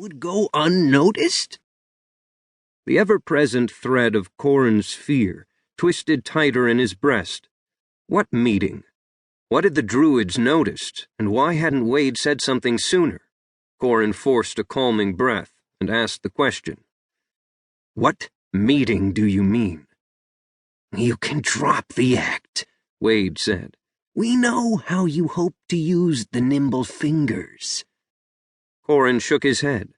would go unnoticed? The ever-present thread of Corin's fear twisted tighter in his breast. What meeting? What had the druids noticed, and why hadn't Wade said something sooner? Corin forced a calming breath and asked the question. What meeting do you mean? You can drop the act, Wade said. We know how you hope to use the nimble fingers. Corin shook his head.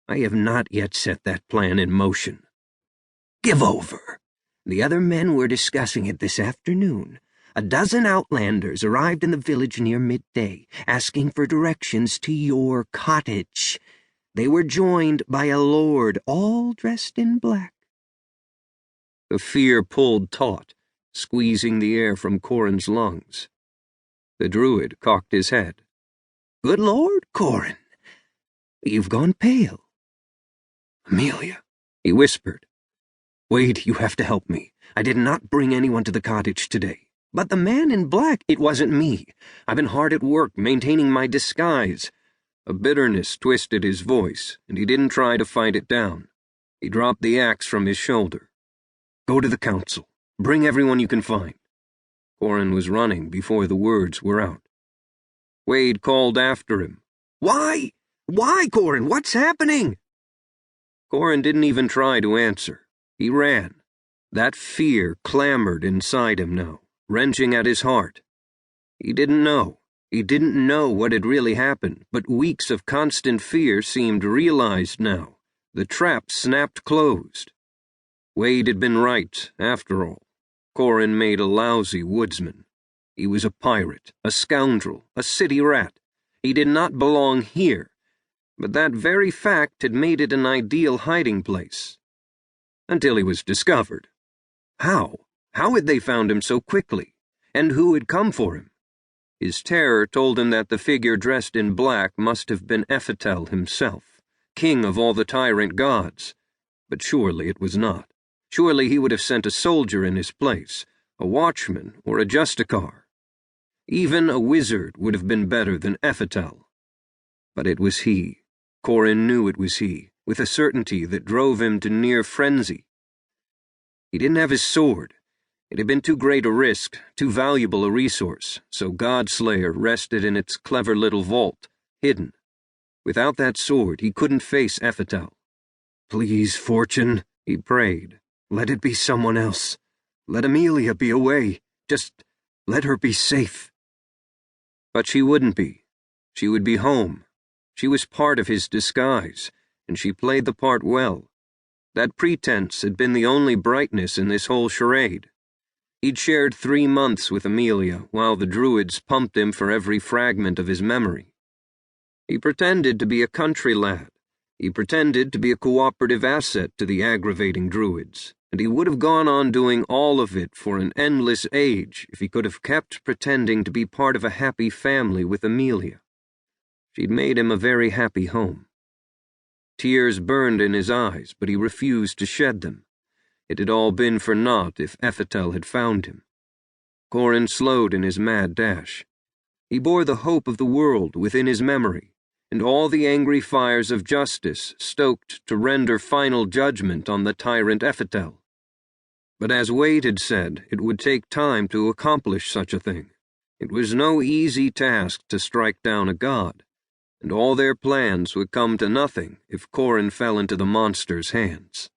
I have not yet set that plan in motion. Give over. The other men were discussing it this afternoon. A dozen outlanders arrived in the village near midday, asking for directions to your cottage. They were joined by a lord, all dressed in black. The fear pulled taut, squeezing the air from Corin's lungs. The druid cocked his head. Good Lord, Corin, you've gone pale. Amelia, he whispered. Wade, you have to help me. I did not bring anyone to the cottage today. But the man in black, it wasn't me. I've been hard at work maintaining my disguise. A bitterness twisted his voice, and he didn't try to fight it down. He dropped the axe from his shoulder. Go to the council. Bring everyone you can find. Corin was running before the words were out. Wade called after him. Why? Why, Corin? What's happening? Corin didn't even try to answer. He ran. That fear clamored inside him now, wrenching at his heart. He didn't know. He didn't know what had really happened, but weeks of constant fear seemed realized now. The trap snapped closed. Wade had been right, after all. Corin made a lousy woodsman. He was a pirate, a scoundrel, a city rat. He did not belong here, but that very fact had made it an ideal hiding place. Until he was discovered. How? How had they found him so quickly? And who had come for him? His terror told him that the figure dressed in black must have been Ephitel himself, king of all the tyrant gods. But surely it was not. Surely he would have sent a soldier in his place, a watchman or a justicar. Even a wizard would have been better than Ephitel. But it was he. Corin knew it was he, with a certainty that drove him to near frenzy. He didn't have his sword. It had been too great a risk, too valuable a resource, so Godslayer rested in its clever little vault, hidden. Without that sword, he couldn't face Ephitel. Please, Fortune, he prayed. Let it be someone else. Let Amelia be away. Just let her be safe. But she wouldn't be. She would be home. She was part of his disguise, and she played the part well. That pretense had been the only brightness in this whole charade. He'd shared 3 months with Amelia, while the druids pumped him for every fragment of his memory. He pretended to be a country lad. He pretended to be a cooperative asset to the aggravating druids, and he would have gone on doing all of it for an endless age if he could have kept pretending to be part of a happy family with Amelia. She'd made him a very happy home. Tears burned in his eyes, but he refused to shed them. It had all been for naught if Ephitel had found him. Corin slowed in his mad dash. He bore the hope of the world within his memory, and all the angry fires of justice stoked to render final judgment on the tyrant Ephitel. But as Wade had said, it would take time to accomplish such a thing. It was no easy task to strike down a god, and all their plans would come to nothing if Corin fell into the monster's hands.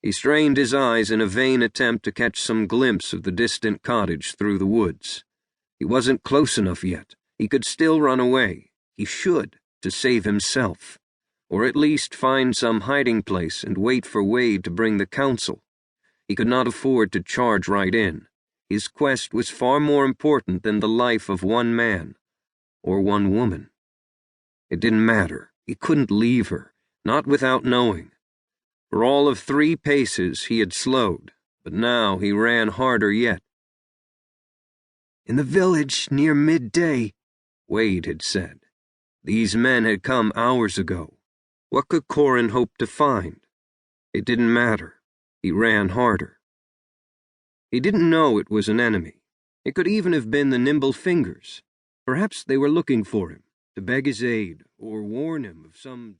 He strained his eyes in a vain attempt to catch some glimpse of the distant cottage through the woods. He wasn't close enough yet. He could still run away. He should, to save himself. Or at least find some hiding place and wait for Wade to bring the council. He could not afford to charge right in. His quest was far more important than the life of one man, or one woman. It didn't matter. He couldn't leave her, not without knowing. For all of 3 paces he had slowed, but now he ran harder yet. In the village near midday, Wade had said. These men had come hours ago. What could Corin hope to find? It didn't matter. He ran harder. He didn't know it was an enemy. It could even have been the nimble fingers. Perhaps they were looking for him, to beg his aid or warn him of some